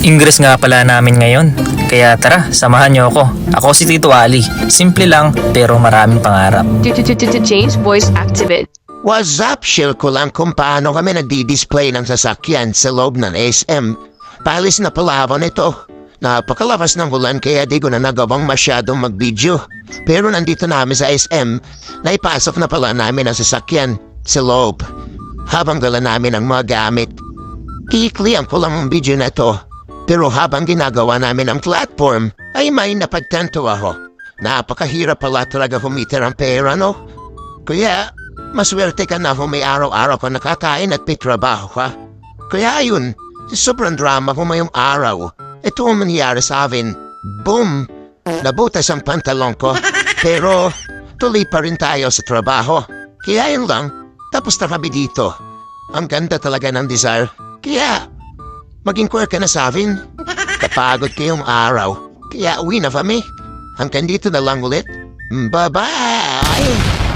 Ingress nga pala namin ngayon. Kaya tara, samahan niyo ako. Ako si Tito Ali. Simple lang pero maraming pangarap. James voice activate. What's up? Share ko lang kung paano kami nagdi-display ng sasakyan sa loob ng SM. Palis na palabon ito. Napakalakas ng ulan kaya di ko na nagawang masyadong mag-video. Pero nandito namin sa SM, naipasok na pala namin ang sasakyan sa loob. Habang dala namin ang mga gamit. Kikliyan ko lang ang video na ito. Pero habang ginagawa namin ang platform, ay may napagtanto ako. Napakahirap pala talaga humita ng pera, no? Kaya, maswerte ka na kung may araw-araw ka nakakain at may trabaho ka. Kaya ayun, sobrang drama kung mayong araw. Ito ang mangyari sa akin. Boom! Nabutas ang pantalon ko. Pero, tuloy pa rin tayo sa trabaho. Kaya yun lang, tapos na kami dito. Ang ganda talaga ng Desire. Kaya, maging queer ka na sa akin. Kapagod kayong araw. Kaya uwi na kami. Hanggang dito na lang ulit. Bye-bye!